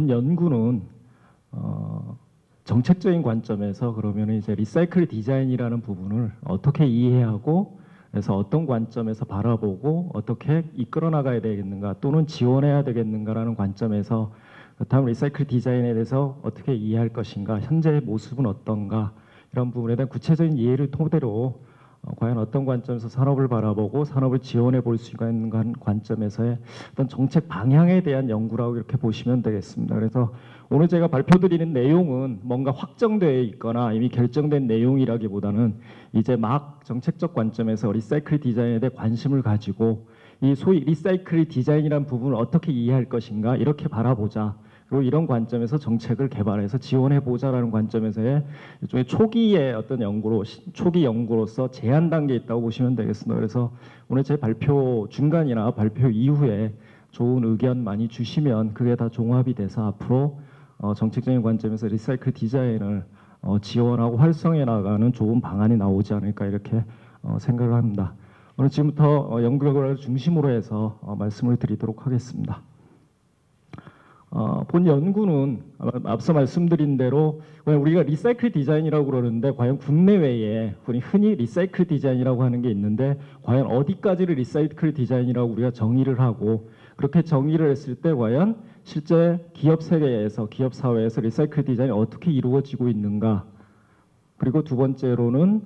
본 연구는 정책적인 관점에서 그러면 이제 리사이클 디자인이라는 부분을 어떻게 이해하고 그래서 어떤 관점에서 바라보고 어떻게 이끌어 나가야 되겠는가 또는 지원해야 되겠는가라는 관점에서 그렇다면 리사이클 디자인에 대해서 어떻게 이해할 것인가, 현재의 모습은 어떤가 이런 부분에 대한 구체적인 이해를 토대로 과연 어떤 관점에서 산업을 바라보고 산업을 지원해 볼 수 있는 관점에서의 어떤 정책 방향에 대한 연구라고 이렇게 보시면 되겠습니다. 그래서 오늘 제가 발표드리는 내용은 뭔가 확정되어 있거나 이미 결정된 내용이라기보다는 이제 막 정책적 관점에서 리사이클 디자인에 대해 관심을 가지고 이 소위 리사이클 디자인이라는 부분을 어떻게 이해할 것인가 이렇게 바라보자. 그리고 이런 관점에서 정책을 개발해서 지원해보자라는 관점에서의 일종의 초기의 어떤 연구로, 초기 연구로서 제한 단계에 있다고 보시면 되겠습니다. 그래서 오늘 제 발표 중간이나 발표 이후에 좋은 의견 많이 주시면 그게 다 종합이 돼서 앞으로 정책적인 관점에서 리사이클 디자인을 지원하고 활성해 나가는 좋은 방안이 나오지 않을까 이렇게 생각을 합니다. 오늘 지금부터 연구 결과를 중심으로 해서 말씀을 드리도록 하겠습니다. 본 연구는 앞서 말씀드린 대로 우리가 리사이클 디자인이라고 그러는데 과연 국내외에 흔히 리사이클 디자인이라고 하는 게 있는데 과연 어디까지를 리사이클 디자인이라고 우리가 정의를 하고 그렇게 정의를 했을 때 과연 실제 기업 세계에서 기업 사회에서 리사이클 디자인이 어떻게 이루어지고 있는가 그리고 두 번째로는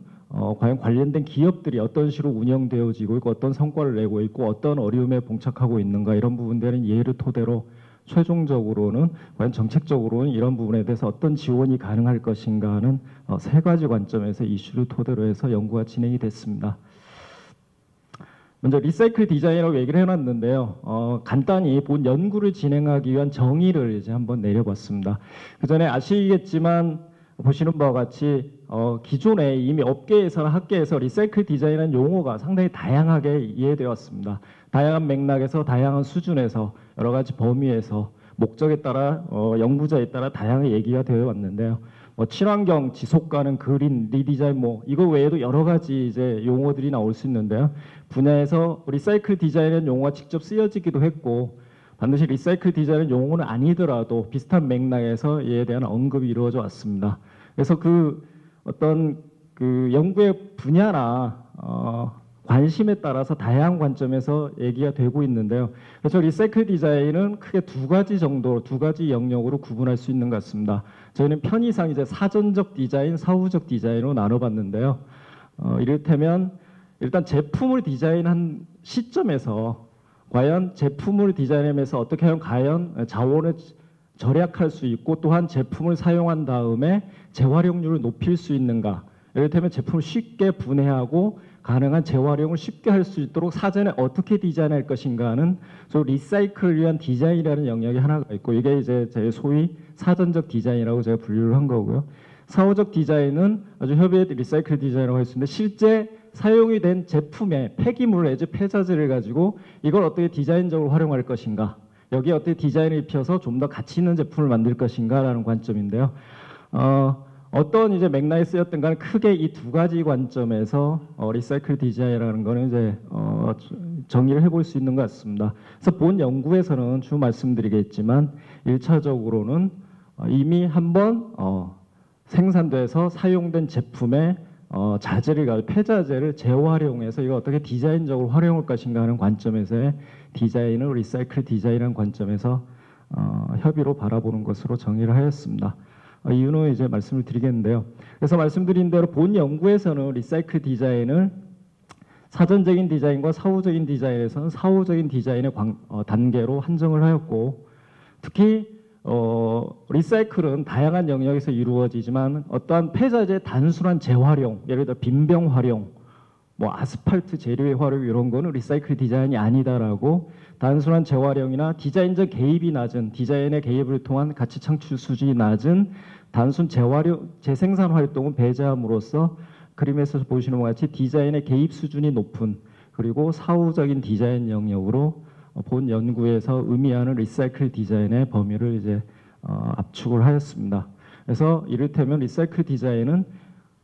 과연 관련된 기업들이 어떤 식으로 운영되어지고 있고 어떤 성과를 내고 있고 어떤 어려움에 봉착하고 있는가 이런 부분들은 예를 토대로 최종적으로는 과연 정책적으로는 이런 부분에 대해서 어떤 지원이 가능할 것인가 하는 세 가지 관점에서 이슈를 토대로 해서 연구가 진행이 됐습니다. 먼저 리사이클 디자인이라고 얘기를 해놨는데요. 간단히 본 연구를 진행하기 위한 정의를 이제 한번 내려봤습니다. 그 전에 아시겠지만 보시는 바와 같이 기존에 이미 업계에서나 학계에서 리사이클 디자인이라는 용어가 상당히 다양하게 이해되어 왔습니다. 다양한 맥락에서 다양한 수준에서 여러 가지 범위에서 목적에 따라 연구자에 따라 다양하게 얘기가 되어 왔는데요. 친환경, 지속가능, 그린, 리디자인 이거 외에도 여러 가지 이제 용어들이 나올 수 있는데요. 분야에서 리사이클 디자인이라는 용어가 직접 쓰여지기도 했고 반드시 리사이클 디자인은 용어는 아니더라도 비슷한 맥락에서 이에 대한 언급이 이루어져 왔습니다. 그래서 어떤 연구의 분야나 관심에 따라서 다양한 관점에서 얘기가 되고 있는데요. 그래서 리사이클 디자인은 크게 두 가지 영역으로 구분할 수 있는 것 같습니다. 저희는 편의상 이제 사전적 디자인, 사후적 디자인으로 나눠봤는데요. 이를테면 일단 제품을 디자인한 시점에서 과연 제품을 디자인하면서 어떻게 하면 과연 자원을 절약할 수 있고 또한 제품을 사용한 다음에 재활용률을 높일 수 있는가. 이를테면 제품을 쉽게 분해하고 가능한 재활용을 쉽게 할 수 있도록 사전에 어떻게 디자인할 것인가 하는 리사이클을 위한 디자인이라는 영역이 하나가 있고 이게 이제 제 소위 사전적 디자인이라고 제가 분류를 한 거고요. 사후적 디자인은 아주 협의의 리사이클 디자인이라고 할 수 있는데 실제 사용이 된 제품의 폐기물 내지 폐자재를 가지고 이걸 어떻게 디자인적으로 활용할 것인가 여기에 어떻게 디자인을 입혀서 좀 더 가치 있는 제품을 만들 것인가라는 관점인데요. 어떤 이제 맥락에 쓰였던가는 크게 이 두 가지 관점에서 리사이클 디자인이라는 거는 이제 정의를 해볼 수 있는 것 같습니다. 그래서 본 연구에서는 주 말씀드리겠지만 1차적으로는 이미 한번 생산돼서 사용된 제품의 폐자재를 재활용해서 이걸 어떻게 디자인적으로 활용할 것인가 하는 관점에서의 디자인을 리사이클 디자인이라는 관점에서 협의로 바라보는 것으로 정의를 하였습니다. 이유는 이제 말씀을 드리겠는데요. 그래서 말씀드린 대로 본 연구에서는 리사이클 디자인을 사전적인 디자인과 사후적인 디자인에서는 사후적인 디자인의 단계로 한정을 하였고 특히 리사이클은 다양한 영역에서 이루어지지만 어떠한 폐자재의 단순한 재활용, 예를 들어 빈병 활용, 아스팔트 재료의 활용 이런 거는 리사이클 디자인이 아니다라고 단순한 재활용이나 디자인적 개입이 낮은 디자인의 개입을 통한 가치 창출 수준이 낮은 단순 재생산 활동은 배제함으로써 그림에서 보시는 것 같이 디자인의 개입 수준이 높은 그리고 사후적인 디자인 영역으로 본 연구에서 의미하는 리사이클 디자인의 범위를 이제 압축을 하였습니다. 그래서 이를테면 리사이클 디자인은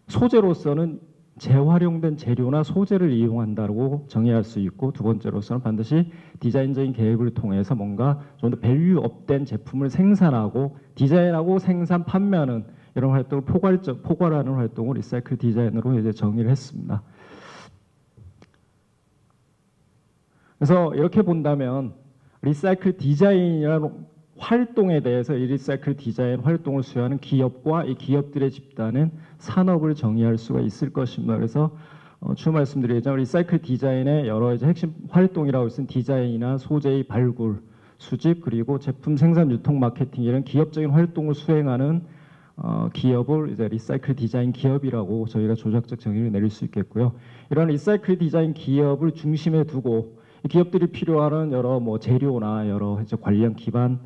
소재로서는 재활용된 재료나 소재를 이용한다고 정의할 수 있고, 두 번째로서는 반드시 디자인적인 계획을 통해서 뭔가 좀 더 밸류업된 제품을 생산하고 디자인하고 생산, 판매하는 이런 활동을 포괄하는 활동을 리사이클 디자인으로 이제 정의를 했습니다. 그래서 이렇게 본다면 리사이클 디자인이라는 활동에 대해서 이 리사이클 디자인 활동을 수행하는 기업과 이 기업들의 집단은 산업을 정의할 수가 있을 것입니다. 그래서 추후 말씀드리자면 리사이클 디자인의 여러 이제 핵심 활동이라고 있으면 디자인이나 소재의 발굴, 수집, 그리고 제품 생산, 유통, 마케팅 이런 기업적인 활동을 수행하는 기업을 이제 리사이클 디자인 기업이라고 저희가 조작적 정의를 내릴 수 있겠고요. 이런 리사이클 디자인 기업을 중심에 두고 이 기업들이 필요하는 여러 재료나 여러 이제 관련 기반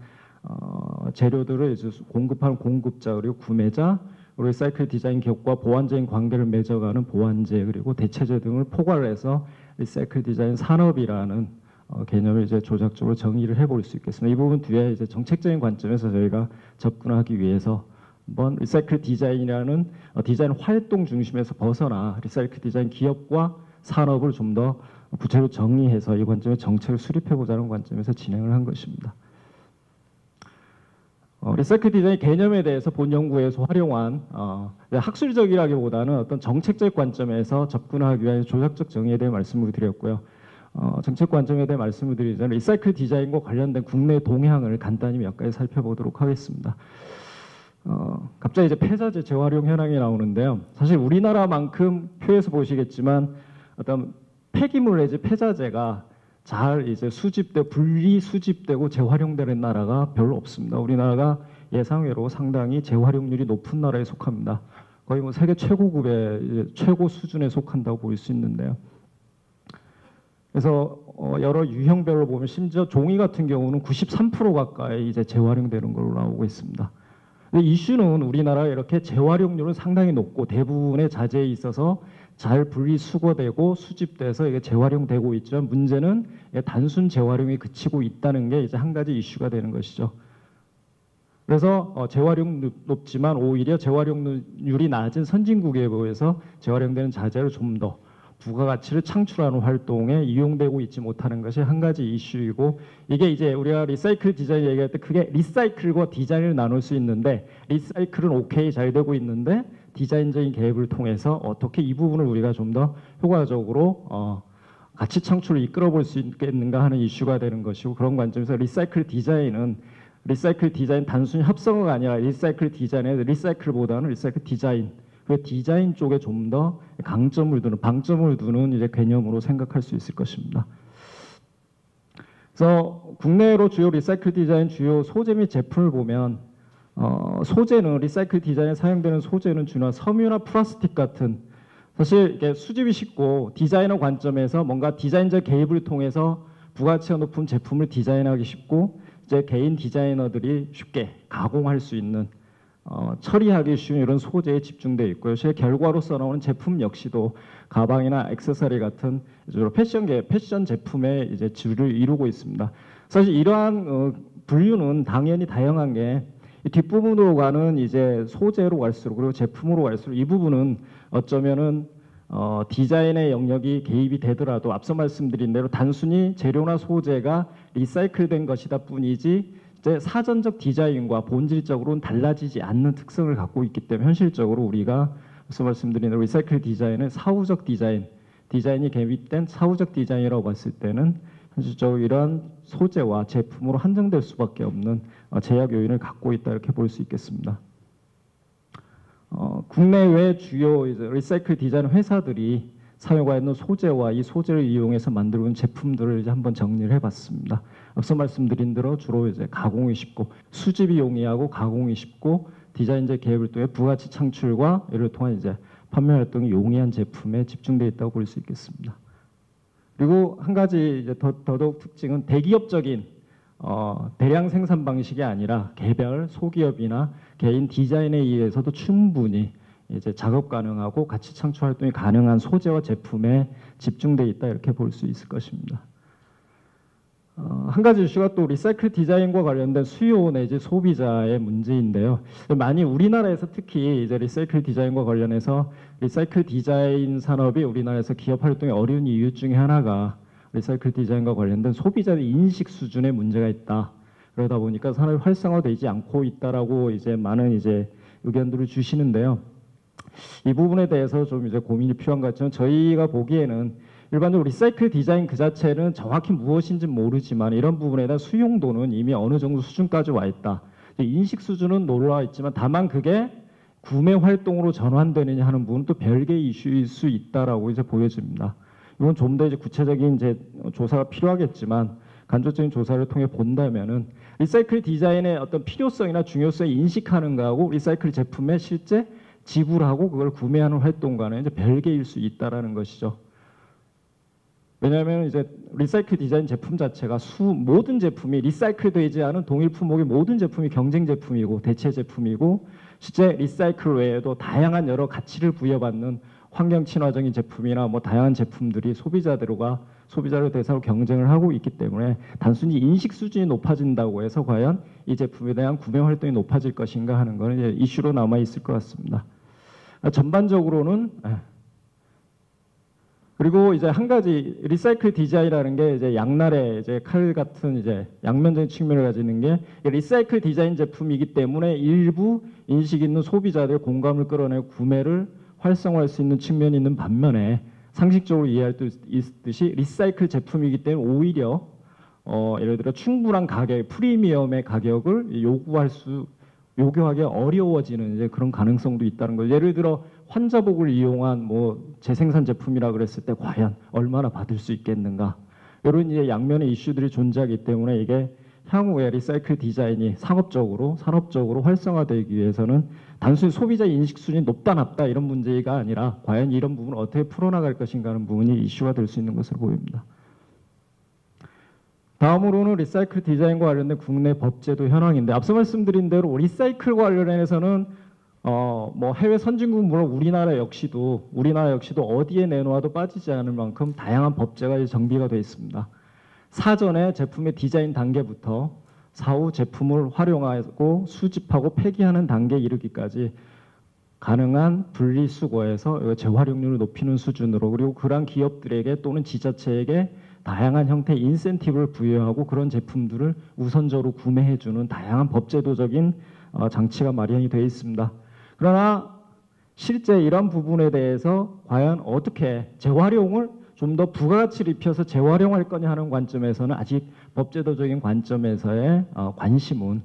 재료들을 이제 공급하는 공급자, 그리고 구매자, 그리고 리사이클 디자인 기업과 보완적인 관계를 맺어가는 보완제, 그리고 대체제 등을 포괄해서 리사이클 디자인 산업이라는 개념을 이제 조작적으로 정의를 해볼 수 있겠습니다. 이 부분 뒤에 이제 정책적인 관점에서 저희가 접근하기 위해서 한번 리사이클 디자인이라는 디자인 활동 중심에서 벗어나 리사이클 디자인 기업과 산업을 좀 더 구체적으로 정의해서 이 관점의 정책을 수립해보자는 관점에서 진행을 한 것입니다. 리사이클 디자인 개념에 대해서 본 연구에서 활용한 학술적이라기보다는 어떤 정책적 관점에서 접근하기 위한 조작적 정의에 대해 말씀을 드렸고요. 정책 관점에 대해 말씀을 드리자면 리사이클 디자인과 관련된 국내 동향을 간단히 몇 가지 살펴보도록 하겠습니다. 갑자기 이제 폐자재 재활용 현황이 나오는데요. 사실 우리나라만큼 표에서 보시겠지만 어떤 폐기물 내지 폐자재가 잘 이제 분리 수집되고 재활용되는 나라가 별로 없습니다. 우리나라가 예상외로 상당히 재활용률이 높은 나라에 속합니다. 거의 세계 최고급의 최고 수준에 속한다고 볼 수 있는데요. 그래서 여러 유형별로 보면 심지어 종이 같은 경우는 93% 가까이 이제 재활용되는 걸로 나오고 있습니다. 이슈는 우리나라 이렇게 재활용률은 상당히 높고 대부분의 자재에 있어서 잘 분리수거되고 수집돼서 이게 재활용되고 있지만 문제는 단순 재활용이 그치고 있다는 게 이제 한 가지 이슈가 되는 것이죠. 그래서 재활용 높지만 오히려 재활용률이 낮은 선진국에 비해서 재활용되는 자재를 좀 더 부가가치를 창출하는 활동에 이용되고 있지 못하는 것이 한 가지 이슈이고, 이게 이제 우리가 리사이클 디자인 얘기할 때 그게 리사이클과 디자인을 나눌 수 있는데, 리사이클은 오케이 잘 되고 있는데 디자인적인 계획을 통해서 어떻게 이 부분을 우리가 좀 더 효과적으로 가치 창출을 이끌어 볼 수 있겠는가 하는 이슈가 되는 것이고, 그런 관점에서 리사이클 디자인 단순히 합성어가 아니라 리사이클 디자인의 리사이클보다는 리사이클 디자인, 그 디자인 쪽에 좀 더 방점을 두는 이제 개념으로 생각할 수 있을 것입니다. 그래서 국내로 주요 리사이클 디자인 주요 소재 및 제품을 보면 소재는 리사이클 디자인에 사용되는 소재는 주로 섬유나 플라스틱 같은, 사실 이게 수집이 쉽고 디자이너 관점에서 뭔가 디자인적 개입을 통해서 부가치가 높은 제품을 디자인하기 쉽고 이제 개인 디자이너들이 쉽게 가공할 수 있는 처리하기 쉬운 이런 소재에 집중되어 있고요. 제 결과로서 나오는 제품 역시도 가방이나 액세서리 같은 패션 제품의 이제 주를 이루고 있습니다. 사실 이러한 분류는 당연히 다양한 게 뒷부분으로 가는 이제 소재로 갈수록, 그리고 제품으로 갈수록 이 부분은 어쩌면은 디자인의 영역이 개입이 되더라도 앞서 말씀드린 대로 단순히 재료나 소재가 리사이클된 것이다 뿐이지 이제 사전적 디자인과 본질적으로는 달라지지 않는 특성을 갖고 있기 때문에 현실적으로 우리가 앞서 말씀드린 대로 리사이클 디자인은 사후적 디자인이 개입된 사후적 디자인이라고 봤을 때는 현실적으로 이러한 소재와 제품으로 한정될 수밖에 없는 제약 요인을 갖고 있다, 이렇게 볼 수 있겠습니다. 국내외 주요 이제 리사이클 디자인 회사들이 사용하고 있는 소재와 이 소재를 이용해서 만들어 온 제품들을 이제 한번 정리를 해봤습니다. 앞서 말씀드린 대로 주로 이제 가공이 쉽고 수집이 용이하고 가공이 쉽고 디자인적 개입을 통해 부가치 창출과 이를 통한 이제 판매 활동이 용이한 제품에 집중되어 있다고 볼 수 있겠습니다. 그리고 한 가지 이제 더더욱 특징은 대기업적인 대량 생산 방식이 아니라 개별 소기업이나 개인 디자인에 의해서도 충분히 이제 작업 가능하고 가치 창출 활동이 가능한 소재와 제품에 집중되어 있다, 이렇게 볼 수 있을 것입니다. 한 가지 이슈가 또 리사이클 디자인과 관련된 수요 내지 소비자의 문제인데요. 많이 우리나라에서 특히 이제 리사이클 디자인과 관련해서 리사이클 디자인 산업이 우리나라에서 기업 활동에 어려운 이유 중에 하나가 리사이클 디자인과 관련된 소비자의 인식 수준에 문제가 있다. 그러다 보니까 산업이 활성화되지 않고 있다라고 이제 많은 이제 의견들을 주시는데요. 이 부분에 대해서 좀 이제 고민이 필요한 것 같지만 저희가 보기에는 일반적으로 리사이클 디자인 그 자체는 정확히 무엇인지 모르지만 이런 부분에 대한 수용도는 이미 어느 정도 수준까지 와 있다. 인식 수준은 놀라워 있지만 다만 그게 구매 활동으로 전환되느냐 하는 부분은 또 별개의 이슈일 수 있다라고 이제 보여집니다. 이건 좀 더 이제 구체적인 이제 조사가 필요하겠지만 간접적인 조사를 통해 본다면은 리사이클 디자인의 어떤 필요성이나 중요성을 인식하는 거하고 리사이클 제품의 실제 지불하고 그걸 구매하는 활동과는 이제 별개일 수 있다라는 것이죠. 왜냐하면 이제 리사이클 디자인 제품 자체가 모든 제품이 리사이클 되지 않은 동일 품목의 모든 제품이 경쟁 제품이고 대체 제품이고 실제 리사이클 외에도 다양한 여러 가치를 부여받는 환경 친화적인 제품이나 뭐 다양한 제품들이 소비자를 대상으로 경쟁을 하고 있기 때문에 단순히 인식 수준이 높아진다고 해서 과연 이 제품에 대한 구매 활동이 높아질 것인가 하는 것은 이제 이슈로 남아 있을 것 같습니다. 전반적으로는 그리고 이제 한 가지 리사이클 디자인이라는 게 이제 양날의 이제 칼 같은 이제 양면적인 측면을 가지는 게 리사이클 디자인 제품이기 때문에 일부 인식 있는 소비자들의 공감을 끌어내고 구매를 활성화할 수 있는 측면이 있는 반면에 상식적으로 이해할 수 있듯이 리사이클 제품이기 때문에 오히려 예를 들어 충분한 가격, 프리미엄의 가격을 요구하기 어려워지는 이제 그런 가능성도 있다는 걸. 예를 들어 환자복을 이용한 뭐 재생산 제품이라 그랬을 때 과연 얼마나 받을 수 있겠는가? 이런 이제 양면의 이슈들이 존재하기 때문에 이게 향후에 리사이클 디자인이 산업적으로 활성화되기 위해서는 단순히 소비자 인식 수준이 높다 낮다 이런 문제가 아니라 과연 이런 부분을 어떻게 풀어나갈 것인가 하는 부분이 이슈가 될 수 있는 것으로 보입니다. 다음으로는 리사이클 디자인과 관련된 국내 법제도 현황인데 앞서 말씀드린 대로 리사이클과 관련해서는 뭐 해외 선진국 물론 우리나라 역시도 어디에 내놓아도 빠지지 않을 만큼 다양한 법제가 정비가 되어 있습니다. 사전에 제품의 디자인 단계부터 사후 제품을 활용하고 수집하고 폐기하는 단계에 이르기까지 가능한 분리수거에서 재활용률을 높이는 수준으로 그리고 그러한 기업들에게 또는 지자체에게 다양한 형태의 인센티브를 부여하고 그런 제품들을 우선적으로 구매해주는 다양한 법제도적인 장치가 마련이 되어 있습니다. 그러나 실제 이런 부분에 대해서 과연 어떻게 재활용을 좀 더 부가가치를 입혀서 재활용할 거냐 하는 관점에서는 아직 법제도적인 관점에서의 관심은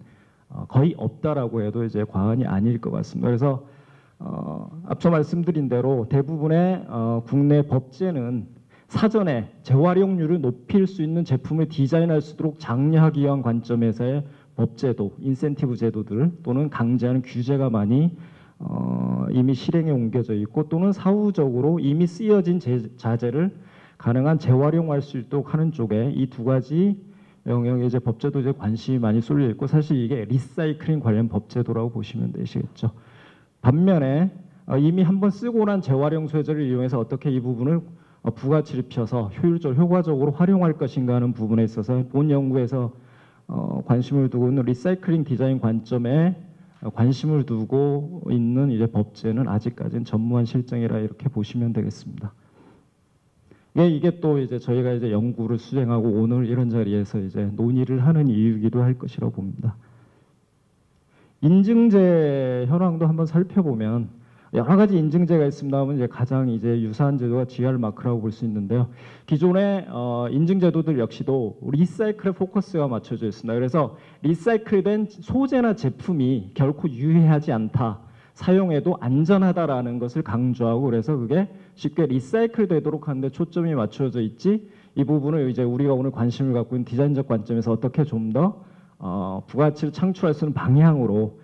거의 없다라고 해도 이제 과언이 아닐 것 같습니다. 그래서 앞서 말씀드린 대로 대부분의 국내 법제는 사전에 재활용률을 높일 수 있는 제품을 디자인할 수 있도록 장려하기 위한 관점에서의 법제도, 인센티브 제도들 또는 강제하는 규제가 많이 이미 실행에 옮겨져 있고 또는 사후적으로 이미 쓰여진 자재를 가능한 재활용할 수 있도록 하는 쪽에 이 두 가지 영역에 이제 법제도에 관심이 많이 쏠려 있고 사실 이게 리사이클링 관련 법제도라고 보시면 되시겠죠. 반면에 이미 한번 쓰고 난 재활용 소재를 이용해서 어떻게 이 부분을 부가치를 입혀서 효과적으로 활용할 것인가 하는 부분에 있어서 본 연구에서 관심을 두고 있는 리사이클링 디자인 관점에 관심을 두고 있는 이제 법제는 아직까지는 전무한 실정이라 이렇게 보시면 되겠습니다. 이게 또 이제 저희가 이제 연구를 수행하고 오늘 이런 자리에서 이제 논의를 하는 이유이기도 할 것이라고 봅니다. 인증제 현황도 한번 살펴보면 여러 가지 인증제가 있습니다만 이제 가장 이제 유사한 제도가 GR 마크라고 볼 수 있는데요. 기존의 인증제도들 역시도 리사이클에 포커스가 맞춰져 있습니다. 그래서 리사이클된 소재나 제품이 결코 유해하지 않다. 사용해도 안전하다라는 것을 강조하고 그래서 그게 쉽게 리사이클 되도록 하는데 초점이 맞춰져 있지 이 부분을 이제 우리가 오늘 관심을 갖고 있는 디자인적 관점에서 어떻게 좀 더 부가치를 창출할 수 있는 방향으로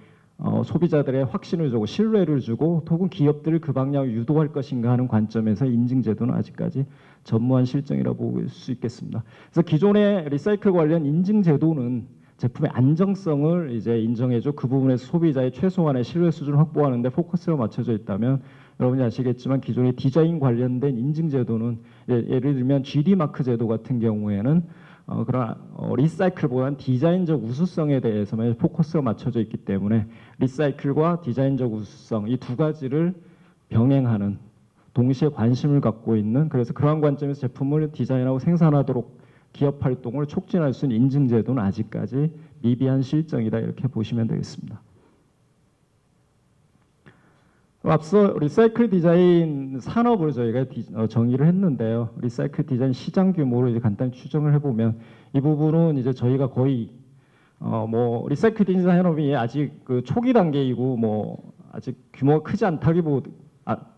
소비자들의 확신을 주고 신뢰를 주고 혹은 기업들을 그 방향으로 유도할 것인가 하는 관점에서 인증제도는 아직까지 전무한 실정이라고 볼 수 있겠습니다. 그래서 기존의 리사이클 관련 인증제도는 제품의 안정성을 이제 인정해줘 그 부분에서 소비자의 최소한의 신뢰 수준을 확보하는 데 포커스가 맞춰져 있다면 여러분이 아시겠지만 기존의 디자인 관련된 인증제도는 예를 들면 GD 마크 제도 같은 경우에는 그런 리사이클보다는 디자인적 우수성에 대해서만 포커스가 맞춰져 있기 때문에 리사이클과 디자인적 우수성 이 두 가지를 병행하는 동시에 관심을 갖고 있는 그래서 그러한 관점에서 제품을 디자인하고 생산하도록 기업 활동을 촉진할 수 있는 인증 제도는 아직까지 미비한 실정이다 이렇게 보시면 되겠습니다. 앞서 리사이클 디자인 산업을 저희가 정의를 했는데요. 리사이클 디자인 시장 규모를 이제 간단히 추정을 해보면 이 부분은 이제 저희가 거의 뭐 리사이클 디자인 산업이 아직 그 초기 단계이고 뭐 아직 규모가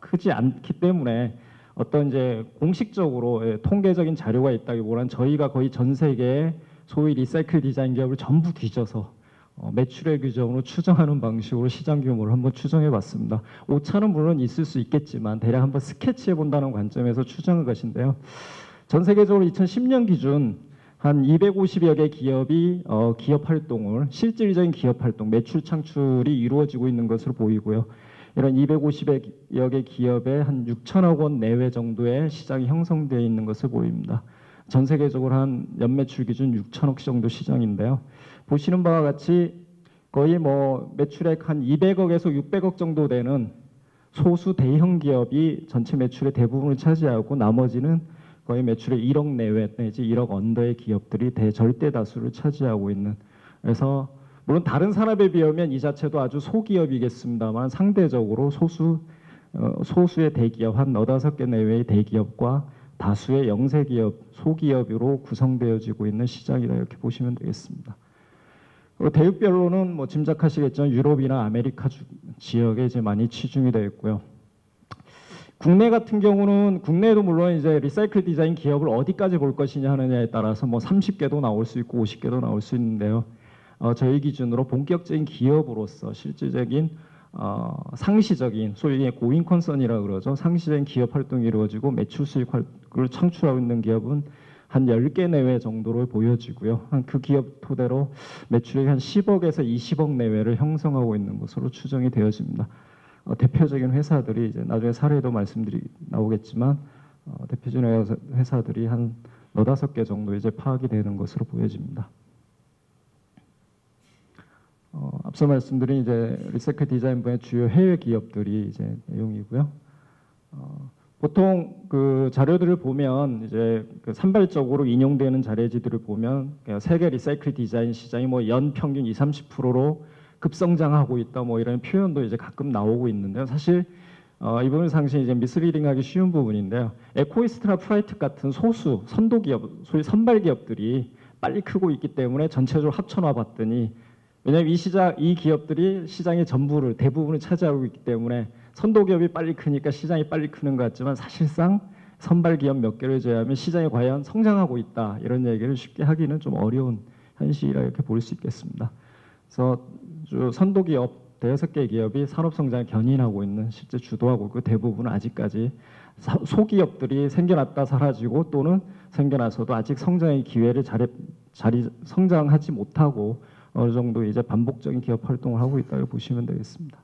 크지 않기 때문에 어떤 이제 공식적으로 통계적인 자료가 있다기보다는 저희가 거의 전 세계의 소위 리사이클 디자인 기업을 전부 뒤져서 매출액 규정으로 추정하는 방식으로 시장 규모를 한번 추정해 봤습니다. 오차는 물론 있을 수 있겠지만 대략 한번 스케치해 본다는 관점에서 추정한 것인데요. 전 세계적으로 2010년 기준 한 250여 개 기업이 기업 활동을 실질적인 기업 활동, 매출 창출이 이루어지고 있는 것으로 보이고요. 이런 250여 개 기업에 한 6천억 원 내외 정도의 시장이 형성되어 있는 것을 보입니다. 전 세계적으로 한 연매출 기준 6천억 정도 시장인데요. 보시는 바와 같이 거의 뭐 매출액 한 200억에서 600억 정도 되는 소수 대형 기업이 전체 매출의 대부분을 차지하고 나머지는 거의 매출의 1억 내외 내지 1억 언더의 기업들이 대절대 다수를 차지하고 있는 그래서 물론 다른 산업에 비하면 이 자체도 아주 소기업이겠습니다만 상대적으로 소수의 대기업 한 4-5개 내외의 대기업과 다수의 영세기업, 소기업으로 구성되어지고 있는 시장이다 이렇게 보시면 되겠습니다. 그리고 대륙별로는 뭐 짐작하시겠지만 유럽이나 아메리카 지역에 이제 많이 치중이 되어 있고요. 국내 같은 경우는 국내에도 물론 이제 리사이클 디자인 기업을 어디까지 볼 것이냐 하느냐에 따라서 뭐 30개도 나올 수 있고 50개도 나올 수 있는데요. 저희 기준으로 본격적인 기업으로서 실질적인 상시적인 소위 고잉 컨선이라고 그러죠. 상시적인 기업 활동이 이루어지고 매출 수익을 창출하고 있는 기업은 한 10개 내외 정도로 보여지고요. 그 기업 토대로 매출액이 한 10억에서 20억 내외를 형성하고 있는 것으로 추정이 되어집니다. 대표적인 회사들이 이제 나중에 사례도 나오겠지만 대표적인 회사들이 한 4-5개 정도 이제 파악이 되는 것으로 보여집니다. 앞서 말씀드린 이제 리사이클 디자인 분야의 주요 해외 기업들이 이제 내용이고요. 보통 그 자료들을 보면 이제 그 산발적으로 인용되는 자료지들을 보면 세계 리사이클 디자인 시장이 뭐 연 평균 20-30%로 급성장하고 있다 뭐 이런 표현도 이제 가끔 나오고 있는데요. 사실 이 부분 상당히 이제 미스리딩하기 쉬운 부분인데요. 에코이스트나 프라이트 같은 소수 선도 기업, 소위 선발 기업들이 빨리 크고 있기 때문에 전체적으로 합쳐놔 봤더니 왜냐하면 이 기업들이 시장의 대부분을 차지하고 있기 때문에 선도 기업이 빨리 크니까 시장이 빨리 크는 것 같지만 사실상 선발 기업 몇 개를 제외하면 시장이 과연 성장하고 있다 이런 얘기를 쉽게 하기는 좀 어려운 현실이라 이렇게 볼 수 있겠습니다. 그래서 선도 기업 5-6개 기업이 산업 성장을 견인하고 있는 실제 주도하고 있고 대부분은 아직까지 소기업들이 생겨났다 사라지고 또는 생겨나서도 아직 성장의 기회를 성장하지 못하고 어느 정도 이제 반복적인 기업 활동을 하고 있다고 보시면 되겠습니다.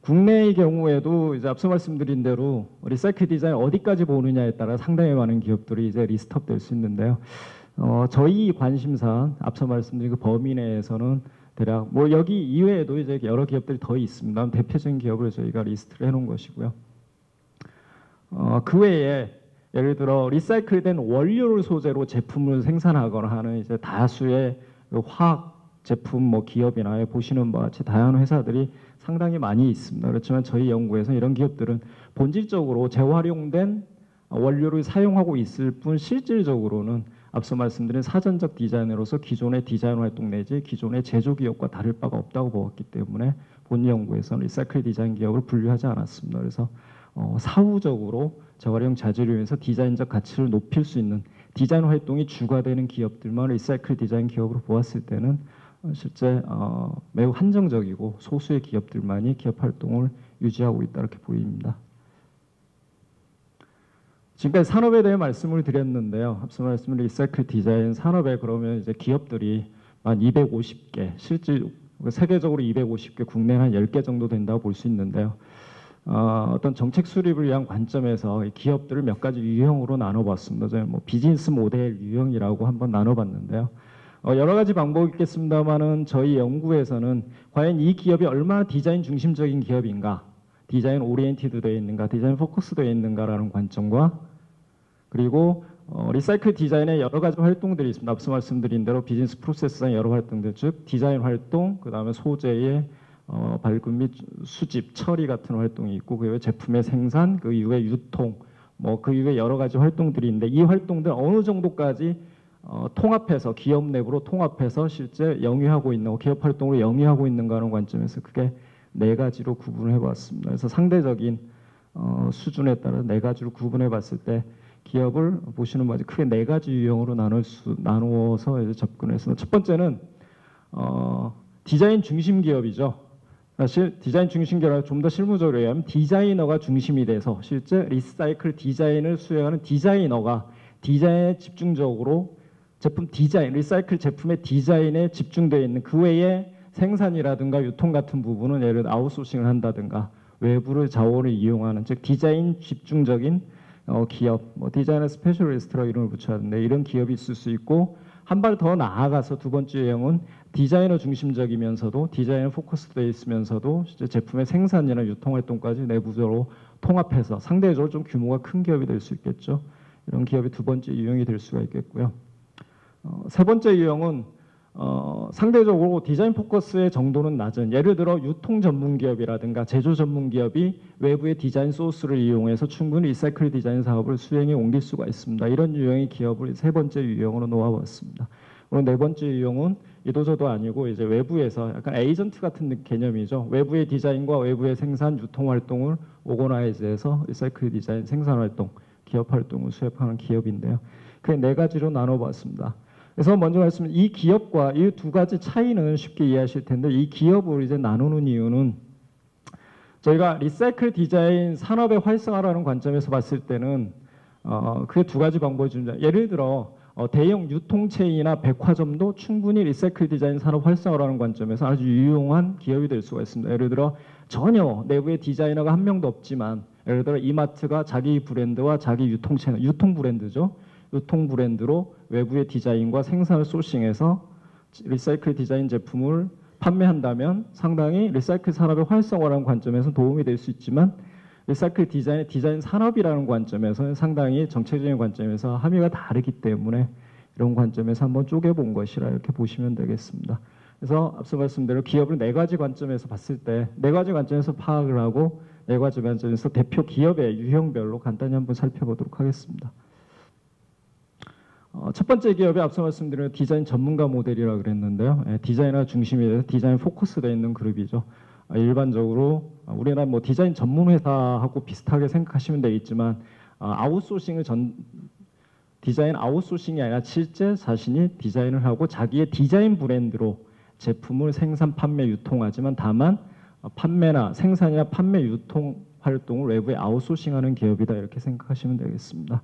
국내의 경우에도 이제 앞서 말씀드린 대로 리사이클 디자인 어디까지 보느냐에 따라 상당히 많은 기업들이 이제 리스트업 될 수 있는데요. 저희 관심사 앞서 말씀드린 그 범위 내에서는 대략 뭐 여기 이외에도 이제 여러 기업들이 더 있습니다. 대표적인 기업을 저희가 리스트를 해놓은 것이고요. 그 외에 예를 들어 리사이클된 원료를 소재로 제품을 생산하거나 하는 이제 다수의 화학 제품 뭐 기업이나 보시는 바와 같이 다양한 회사들이 상당히 많이 있습니다. 그렇지만 저희 연구에서 이런 기업들은 본질적으로 재활용된 원료를 사용하고 있을 뿐 실질적으로는 앞서 말씀드린 사전적 디자이너로서 기존의 디자인 활동 내지 기존의 제조 기업과 다를 바가 없다고 보았기 때문에 본 연구에서는 리사이클 디자인 기업을 분류하지 않았습니다. 그래서 사후적으로 재활용 자재를 위해서 디자인적 가치를 높일 수 있는 디자인 활동이 주가 되는 기업들만 리사이클 디자인 기업으로 보았을 때는 실제 매우 한정적이고 소수의 기업들만이 기업 활동을 유지하고 있다 이렇게 보입니다. 지금까지 산업에 대해 말씀을 드렸는데요. 앞서 말씀드린 리사이클 디자인 산업에 그러면 이제 기업들이 한 250개, 실질 세계적으로 250개, 국내는 한 10개 정도 된다고 볼 수 있는데요. 어떤 정책 수립을 위한 관점에서 이 기업들을 몇 가지 유형으로 나눠봤습니다. 저희 뭐 비즈니스 모델 유형이라고 한번 나눠봤는데요. 여러 가지 방법이 있겠습니다만은 저희 연구에서는 과연 이 기업이 얼마나 디자인 중심적인 기업인가, 디자인 오리엔티드 되어 있는가, 디자인 포커스 되어 있는가라는 관점과 그리고 리사이클 디자인의 여러 가지 활동들이 있습니다. 앞서 말씀드린 대로 비즈니스 프로세스상 여러 활동들, 즉 디자인 활동, 그 다음에 소재의 발굴 및 수집, 처리 같은 활동이 있고 그 이후에 제품의 생산, 그 이후에 유통, 뭐 그 이후에 여러 가지 활동들이 있는데 이 활동들 어느 정도까지 통합해서 기업 내부로 통합해서 실제 영위하고 있는 기업 활동으로 영위하고 있는가 하는 관점에서 크게 네 가지로 구분을 해봤습니다. 그래서 상대적인 수준에 따라 네 가지로 구분해 봤을 때 기업을 보시는 바지 크게 네 가지 유형으로 나누어서 이제 접근했습니다. 첫 번째는 디자인 중심 기업이죠. 사실 디자인 중심 기업을 좀 더 실무적으로 얘기하면 디자이너가 중심이 돼서 실제 리사이클 디자인을 수행하는 디자이너가 디자인에 집중적으로 제품 디자인, 리사이클 제품의 디자인에 집중되어 있는 그 외에 생산이라든가 유통 같은 부분은 예를 들어 아웃소싱을 한다든가 외부를 자원을 이용하는 즉 디자인 집중적인 기업, 뭐 디자이너 스페셜리스트라고 이름을 붙여야 하는데 이런 기업이 있을 수 있고 한 발 더 나아가서 두 번째 유형은 디자이너 중심적이면서도 디자이너 포커스되어 있으면서도 실제 제품의 생산이나 유통 활동까지 내부적으로 통합해서 상대적으로 좀 규모가 큰 기업이 될 수 있겠죠. 이런 기업이 두 번째 유형이 될 수가 있겠고요. 세 번째 유형은 상대적으로 디자인 포커스의 정도는 낮은 예를 들어 유통 전문 기업이라든가 제조 전문 기업이 외부의 디자인 소스를 이용해서 충분히 리사이클 디자인 사업을 수행해 옮길 수가 있습니다. 이런 유형의 기업을 세 번째 유형으로 놓아봤습니다. 그리고 네 번째 유형은 이도저도 아니고 이제 외부에서 약간 에이전트 같은 개념이죠. 외부의 디자인과 외부의 생산, 유통 활동을 오거나이즈해서 리사이클 디자인 생산 활동, 기업 활동을 수행하는 기업인데요. 그 네 가지로 나눠봤습니다. 그래서 먼저 말씀드린 이 기업과 이 두 가지 차이는 쉽게 이해하실 텐데 이 기업을 이제 나누는 이유는 저희가 리사이클 디자인 산업의 활성화라는 관점에서 봤을 때는 그게 두 가지 방법이 줍니다. 예를 들어 대형 유통체인이나 백화점도 충분히 리사이클 디자인 산업 활성화라는 관점에서 아주 유용한 기업이 될 수가 있습니다. 예를 들어 전혀 내부에 디자이너가 한 명도 없지만 예를 들어 이마트가 자기 브랜드와 자기 유통 채널, 유통 브랜드죠. 유통 브랜드로 외부의 디자인과 생산을 소싱해서 리사이클 디자인 제품을 판매한다면 상당히 리사이클 산업의 활성화라는 관점에서 도움이 될 수 있지만 리사이클 디자인의 디자인 산업이라는 관점에서는 상당히 정책적인 관점에서 함의가 다르기 때문에 이런 관점에서 한번 쪼개본 것이라 이렇게 보시면 되겠습니다. 그래서 앞서 말씀대로 기업을 네 가지 관점에서 봤을 때 네 가지 관점에서 파악을 하고 네 가지 관점에서 대표 기업의 유형별로 간단히 한번 살펴보도록 하겠습니다. 첫 번째 기업이 앞서 말씀드린 디자인 전문가 모델이라고 그랬는데요. 디자이너 중심이 돼서 디자인 포커스되어 있는 그룹이죠. 일반적으로 우리나라 뭐 디자인 전문 회사하고 비슷하게 생각하시면 되겠지만 아웃소싱을 디자인 아웃소싱이 아니라 실제 자신이 디자인을 하고 자기의 디자인 브랜드로 제품을 생산, 판매, 유통하지만 다만 판매나 생산이나 판매, 유통 활동을 외부에 아웃소싱하는 기업이다 이렇게 생각하시면 되겠습니다.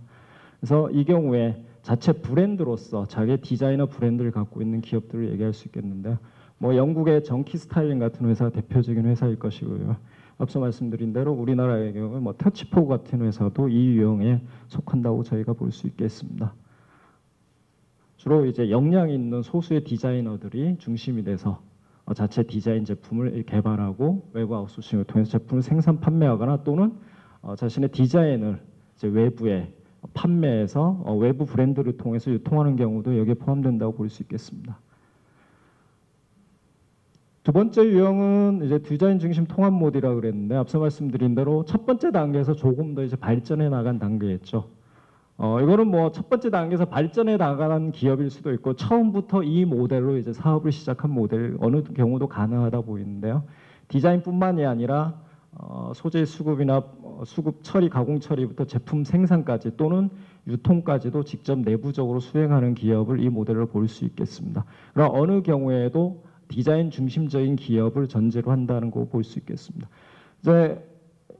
그래서 이 경우에 자체 브랜드로서 자기의 디자이너 브랜드를 갖고 있는 기업들을 얘기할 수 있겠는데 뭐 영국의 정키 스타일링 같은 회사가 대표적인 회사일 것이고요. 앞서 말씀드린 대로 우리나라의 경우 뭐 터치포 같은 회사도 이 유형에 속한다고 저희가 볼 수 있겠습니다. 주로 이제 역량 있는 소수의 디자이너들이 중심이 돼서 자체 디자인 제품을 개발하고 외부 아웃소싱을 통해서 제품을 생산 판매하거나 또는 자신의 디자인을 이제 외부에 판매해서 외부 브랜드를 통해서 유통하는 경우도 여기에 포함된다고 볼 수 있겠습니다. 두 번째 유형은 이제 디자인 중심 통합 모델이라고 그랬는데 앞서 말씀드린 대로 첫 번째 단계에서 조금 더 이제 발전해 나간 단계였죠. 이거는 뭐 첫 번째 단계에서 발전해 나가는 기업일 수도 있고 처음부터 이 모델로 이제 사업을 시작한 모델 어느 경우도 가능하다 보이는데요. 디자인뿐만이 아니라 소재 수급이나 수급 처리, 가공 처리부터 제품 생산까지 또는 유통까지도 직접 내부적으로 수행하는 기업을 이 모델로 볼 수 있겠습니다. 그럼 어느 경우에도 디자인 중심적인 기업을 전제로 한다는 거 볼 수 있겠습니다. 이제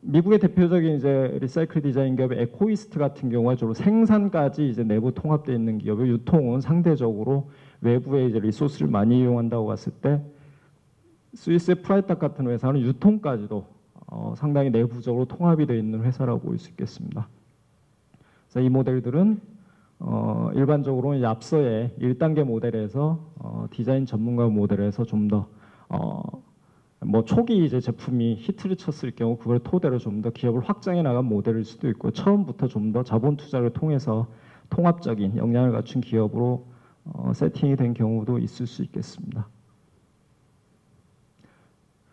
미국의 대표적인 이제 리사이클 디자인 기업 에코이스트 같은 경우가 주로 생산까지 이제 내부 통합되어 있는 기업의 유통은 상대적으로 외부에 이제 리소스를 많이 이용한다고 봤을 때 스위스의 프라이탁 같은 회사는 유통까지도 상당히 내부적으로 통합이 되어 있는 회사라고 볼 수 있겠습니다. 그래서 이 모델들은 일반적으로 이제 앞서의 1단계 모델에서 디자인 전문가 모델에서 좀 더 뭐 초기 이제 제품이 히트를 쳤을 경우 그걸 토대로 좀 더 기업을 확장해 나간 모델일 수도 있고, 처음부터 좀 더 자본 투자를 통해서 통합적인 역량을 갖춘 기업으로 세팅이 된 경우도 있을 수 있겠습니다.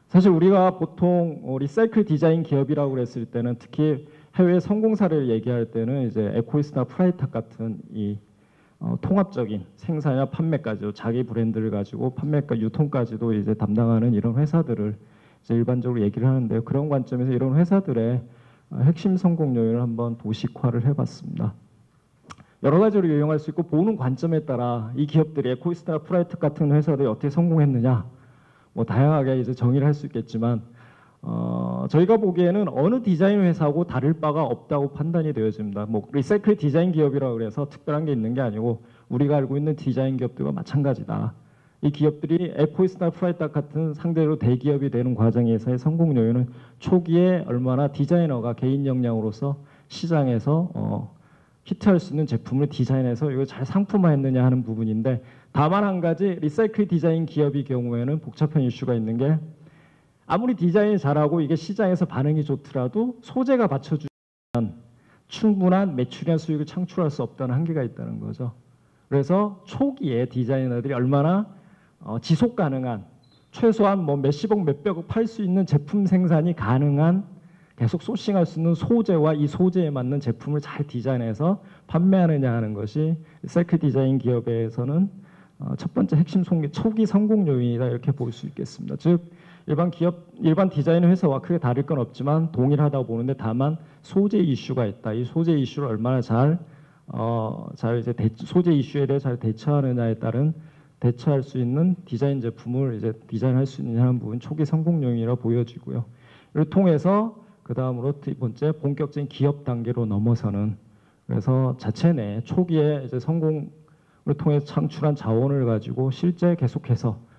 사실 우리가 보통 리사이클 디자인 기업이라고 그랬을 때는, 특히 해외 성공 사례를 얘기할 때는 이제 에코이스나 프라이탁 같은 이 통합적인 생산이나 판매까지도, 자기 브랜드를 가지고 판매과 유통까지도 이제 담당하는 이런 회사들을 이제 일반적으로 얘기를 하는데요. 그런 관점에서 이런 회사들의 핵심 성공 요인을 한번 도식화를 해봤습니다. 여러 가지로 요용할 수 있고, 보는 관점에 따라 이 기업들이 에코이스나 프라이탁 같은 회사들이 어떻게 성공했느냐, 뭐 다양하게 이제 정의를 할 수 있겠지만, 저희가 보기에는 어느 디자인 회사하고 다를 바가 없다고 판단이 되어집니다. 뭐 리사이클 디자인 기업이라고 그래서 특별한 게 있는 게 아니고, 우리가 알고 있는 디자인 기업들과 마찬가지다. 이 기업들이 에코이스나 프라이탁 같은 상대로 대기업이 되는 과정에서의 성공 요인은 초기에 얼마나 디자이너가 개인 역량으로서 시장에서 히트할 수 있는 제품을 디자인해서 이걸 잘 상품화했느냐 하는 부분인데, 다만 한 가지, 리사이클 디자인 기업의 경우에는 복잡한 이슈가 있는 게, 아무리 디자인이 잘하고 이게 시장에서 반응이 좋더라도 소재가 받쳐주면 충분한 매출이나 수익을 창출할 수 없다는 한계가 있다는 거죠. 그래서 초기에 디자이너들이 얼마나 지속 가능한, 최소한 뭐 몇십억 몇백억 팔 수 있는 제품 생산이 가능한, 계속 소싱할 수 있는 소재와 이 소재에 맞는 제품을 잘 디자인해서 판매하느냐 하는 것이 리사이클 디자인 기업에서는 첫 번째 핵심 초기 성공 요인이다, 이렇게 볼 수 있겠습니다. 즉 일반 디자인 회사와 크게 다를 건 없지만 동일하다고 보는데, 다만 소재 이슈가 있다. 이 소재 이슈를 얼마나 잘 이제 소재 이슈에 대해 잘 대처하느냐에 따른, 대처할 수 있는 디자인 제품을 이제 디자인할 수 있느냐는 부분 초기 성공 요인이라 보여지고요. 이를 통해서 그 다음으로 두 번째, 본격적인 기업 단계로 넘어서는, 그래서 자체 내 초기에 이제 성공을 통해 창출한 자원을 가지고 실제 계속해서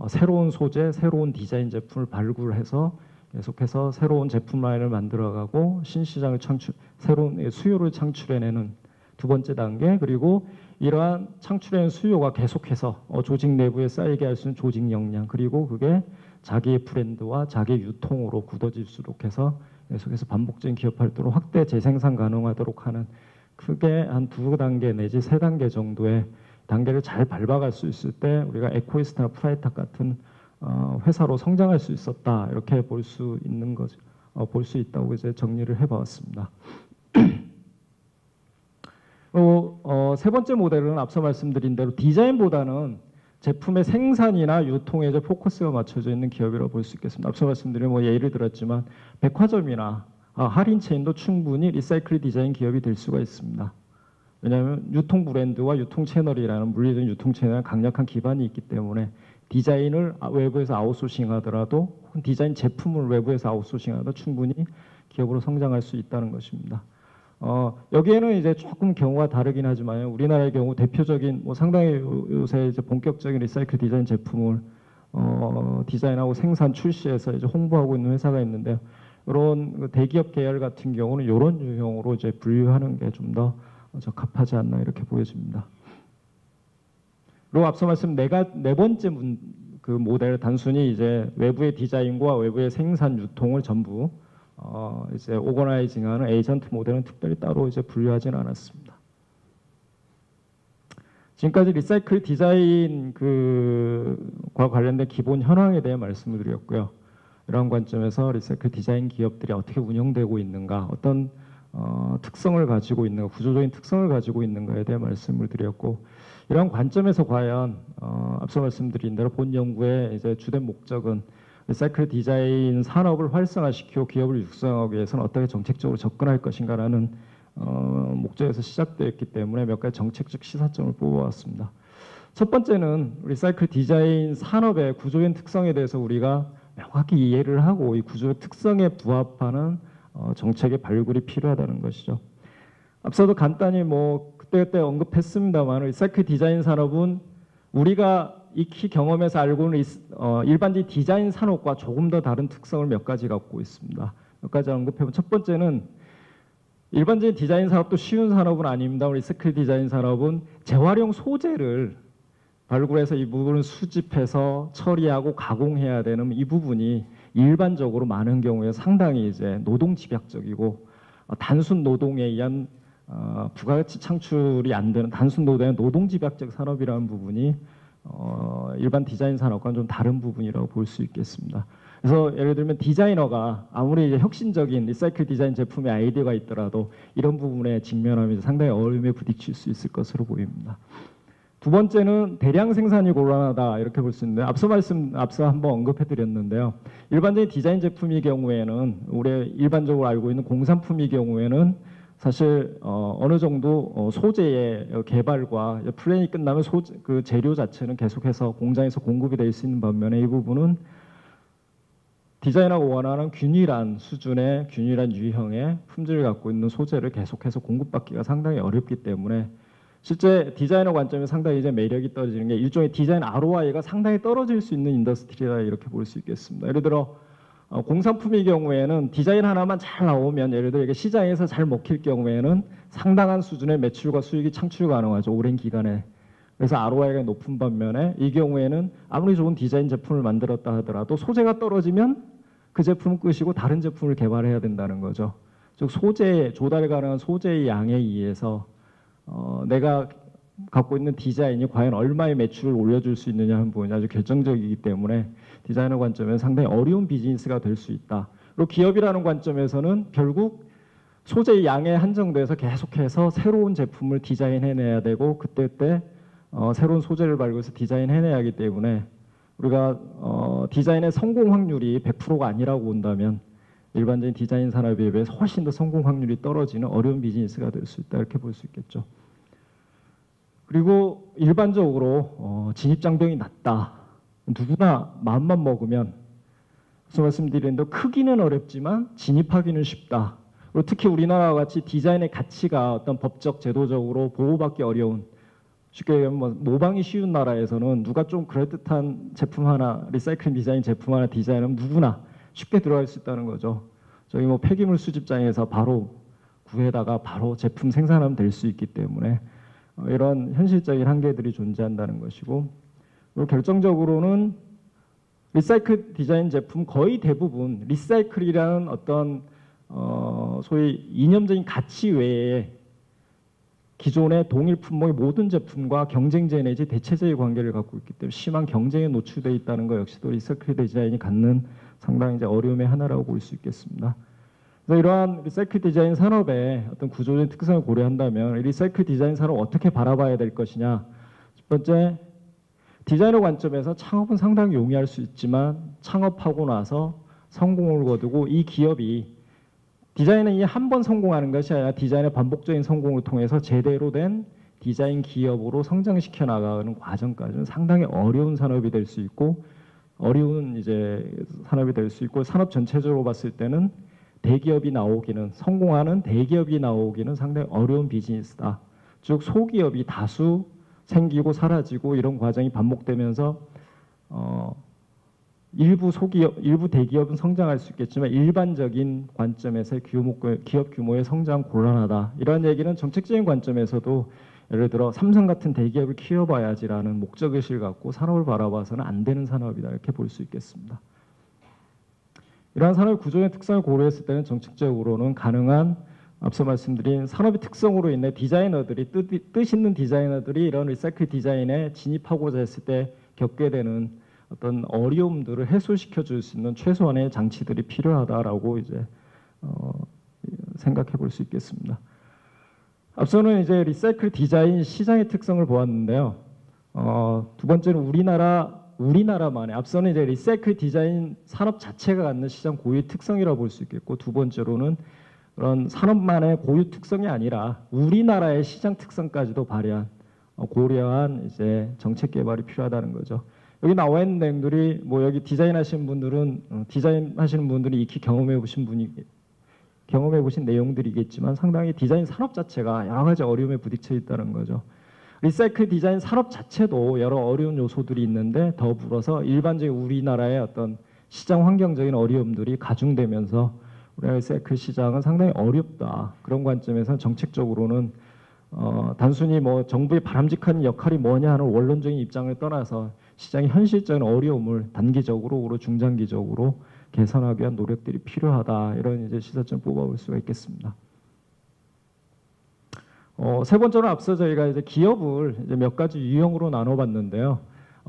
새로운 소재, 새로운 디자인 제품을 발굴해서 계속해서 새로운 제품 라인을 만들어가고 신시장을 새로운 수요를 창출해내는 두 번째 단계, 그리고 이러한 창출해낸 수요가 계속해서 조직 내부에 쌓이게 할 수 있는 조직 역량, 그리고 그게 자기의 브랜드와 자기의 유통으로 굳어질수록 해서 계속해서 반복적인 기업 활동을 확대 재생산 가능하도록 하는, 크게 한 두 단계 내지 세 단계 정도의 단계를 잘 밟아갈 수 있을 때 우리가 에코이스트나 프라이탁 같은 회사로 성장할 수 있었다, 이렇게 볼 수 있는 거죠. 볼 수 있다고 이제 정리를 해봤습니다. 세 번째 모델은 앞서 말씀드린 대로 디자인보다는 제품의 생산이나 유통에 이제 포커스가 맞춰져 있는 기업이라고 볼 수 있겠습니다. 앞서 말씀드린 뭐 예를 들었지만 백화점이나 할인 체인도 충분히 리사이클 디자인 기업이 될 수가 있습니다. 왜냐하면 유통 브랜드와 유통 채널이라는 물리적인 유통 채널에 강력한 기반이 있기 때문에, 디자인을 외부에서 아웃소싱하더라도, 디자인 제품을 외부에서 아웃소싱하더라도 충분히 기업으로 성장할 수 있다는 것입니다. 여기에는 이제 조금 경우가 다르긴 하지만, 우리나라의 경우 대표적인 상당히 요새 이제 본격적인 리사이클 디자인 제품을 디자인하고 생산 출시해서 이제 홍보하고 있는 회사가 있는데요. 이런 대기업 계열 같은 경우는 이런 유형으로 이제 분류하는 게 좀 더 적합하지 않나, 이렇게 보여집니다. 그리고 앞서 말씀 네 번째 그 모델, 단순히 이제 외부의 디자인과 외부의 생산 유통을 전부 이제 오거나이징하는 에이전트 모델은 특별히 따로 이제 분류하지는 않았습니다. 지금까지 리사이클 디자인 과 관련된 기본 현황에 대해 말씀을 드렸고요. 이러한 관점에서 리사이클 디자인 기업들이 어떻게 운영되고 있는가, 어떤 특성을 가지고 있는가, 구조적인 특성을 가지고 있는가에 대해 말씀을 드렸고, 이러한 관점에서 과연 앞서 말씀드린 대로 본 연구의 이제 주된 목적은 리사이클 디자인 산업을 활성화시키고 기업을 육성하기 위해서는 어떻게 정책적으로 접근할 것인가라는 목적에서 시작되었기 때문에 몇 가지 정책적 시사점을 뽑아왔습니다. 첫 번째는 리사이클 디자인 산업의 구조적인 특성에 대해서 우리가 명확히 이해를 하고 이 구조의 특성에 부합하는 정책의 발굴이 필요하다는 것이죠. 앞서도 간단히 그때그때 언급했습니다만, 리사이클 디자인 산업은 우리가 익히 경험에서 알고는 일반적인 디자인 산업과 조금 더 다른 특성을 몇 가지 갖고 있습니다. 몇 가지 언급해보면 첫 번째는 일반적인 디자인 산업도 쉬운 산업은 아닙니다. 우리 리사이클 디자인 산업은 재활용 소재를 발굴해서 이 부분을 수집해서 처리하고 가공해야 되는 이 부분이 일반적으로 많은 경우에 상당히 이제 노동 집약적이고 단순 노동에 의한 부가가치 창출이 안 되는 단순 노동의 노동 집약적 산업이라는 부분이 일반 디자인 산업과는 좀 다른 부분이라고 볼 수 있겠습니다. 그래서 예를 들면 디자이너가 아무리 이제 혁신적인 리사이클 디자인 제품의 아이디어가 있더라도 이런 부분에 직면하면서 상당히 어려움에 부딪힐 수 있을 것으로 보입니다. 두 번째는 대량 생산이 곤란하다 이렇게 볼 수 있는데 앞서 한번 언급해드렸는데요. 일반적인 디자인 제품의 경우에는 우리 일반적으로 알고 있는 공산품의 경우에는 사실 어느 정도 소재의 개발과 플랜이 끝나면 그 재료 자체는 계속해서 공장에서 공급이 될 수 있는 반면에 이 부분은 디자이너가 원하는 균일한 수준의 균일한 유형의 품질을 갖고 있는 소재를 계속해서 공급받기가 상당히 어렵기 때문에 실제 디자이너 관점에 상당히 이제 매력이 떨어지는 게 일종의 디자인 ROI가 상당히 떨어질 수 있는 인더스트리다 이렇게 볼 수 있겠습니다. 예를 들어 공산품의 경우에는 디자인 하나만 잘 나오면 예를 들어 이게 시장에서 잘 먹힐 경우에는 상당한 수준의 매출과 수익이 창출 가능하죠. 오랜 기간에. 그래서 ROI가 높은 반면에 이 경우에는 아무리 좋은 디자인 제품을 만들었다 하더라도 소재가 떨어지면 그 제품은 끝이고 다른 제품을 개발해야 된다는 거죠. 즉 조달 가능한 소재의 양에 의해서 내가 갖고 있는 디자인이 과연 얼마의 매출을 올려줄 수 있느냐 하는 부분이 아주 결정적이기 때문에 디자이너 관점에서 상당히 어려운 비즈니스가 될 수 있다. 그리고 기업이라는 관점에서는 결국 소재의 양에 한정돼서 계속해서 새로운 제품을 디자인해내야 되고 그때 새로운 소재를 발굴해서 디자인해내야 하기 때문에 우리가 디자인의 성공 확률이 100%가 아니라고 본다면 일반적인 디자인 산업에 비해서 훨씬 더 성공 확률이 떨어지는 어려운 비즈니스가 될 수 있다 이렇게 볼 수 있겠죠. 그리고 일반적으로 진입장벽이 낮다. 누구나 마음만 먹으면 그래서 말씀드리는데 크기는 어렵지만 진입하기는 쉽다. 그리고 특히 우리나라와 같이 디자인의 가치가 어떤 법적 제도적으로 보호받기 어려운 쉽게 얘기하면 모방이 쉬운 나라에서는 누가 좀 그럴듯한 제품 하나 리사이클 디자인 제품 하나 디자인하면 누구나 쉽게 들어갈 수 있다는 거죠. 저희 폐기물 수집장에서 바로 구해다가 바로 제품 생산하면 될 수 있기 때문에 이런 현실적인 한계들이 존재한다는 것이고 그리고 결정적으로는 리사이클 디자인 제품 거의 대부분 리사이클이라는 어떤 소위 이념적인 가치 외에 기존의 동일 품목의 모든 제품과 경쟁제 내지 대체제의 관계를 갖고 있기 때문에 심한 경쟁에 노출되어 있다는 것 역시도 리사이클 디자인이 갖는 상당히 이제 어려움의 하나라고 볼 수 있겠습니다. 그래서 이러한 리사이클 디자인 산업의 어떤 구조적인 특성을 고려한다면 리사이클 디자인 산업을 어떻게 바라봐야 될 것이냐. 첫 번째, 디자이너 관점에서 창업은 상당히 용이할 수 있지만 창업하고 나서 성공을 거두고 이 기업이 디자인이 한 번 성공하는 것이 아니라 디자인의 반복적인 성공을 통해서 제대로 된 디자인 기업으로 성장시켜 나가는 과정까지는 상당히 어려운 산업이 될 수 있고 어려운 이제 산업이 될 수 있고 산업 전체적으로 봤을 때는 대기업이 나오기는 성공하는 대기업이 나오기는 상당히 어려운 비즈니스다. 즉 소기업이 다수 생기고 사라지고 이런 과정이 반복되면서 일부 대기업은 성장할 수 있겠지만 일반적인 관점에서 기업 규모의 성장 곤란하다. 이런 얘기는 정책적인 관점에서도 예를 들어 삼성 같은 대기업을 키워봐야지라는 목적의식을 갖고 산업을 바라봐서는 안 되는 산업이다 이렇게 볼 수 있겠습니다. 이러한 산업 구조의 특성을 고려했을 때는 정책적으로는 가능한 앞서 말씀드린 산업의 특성으로 인해 디자이너들이 뜻 있는 디자이너들이 이런 리사이클 디자인에 진입하고자 했을 때 겪게 되는 어떤 어려움들을 해소시켜 줄 수 있는 최소한의 장치들이 필요하다라고 이제 생각해 볼 수 있겠습니다. 앞서는 이제 리사이클 디자인 시장의 특성을 보았는데요. 두 번째는 우리나라만의 앞서는 이제 리사이클 디자인 산업 자체가 갖는 시장 고유의 특성이라고 볼 수 있겠고 두 번째로는 그런 산업만의 고유 특성이 아니라 우리나라의 시장 특성까지도 발휘한 고려한 이제 정책 개발이 필요하다는 거죠. 여기 나와 있는 내용들이 여기 디자인하시는 분들이 익히 경험해 보신 내용들이겠지만 상당히 디자인 산업 자체가 여러 가지 어려움에 부딪혀 있다는 거죠. 리사이클 디자인 산업 자체도 여러 어려운 요소들이 있는데 더불어서 일반적인 우리나라의 어떤 시장 환경적인 어려움들이 가중되면서 우리나라 리사이클 시장은 상당히 어렵다. 그런 관점에서 정책적으로는 단순히 뭐 정부의 바람직한 역할이 뭐냐 하는 원론적인 입장을 떠나서 시장의 현실적인 어려움을 단기적으로 중장기적으로 개선하기 위한 노력들이 필요하다. 이런 이제 시사점을 뽑아볼 수가 있겠습니다. 세 번째로 앞서 저희가 이제 기업을 이제 몇 가지 유형으로 나눠봤는데요.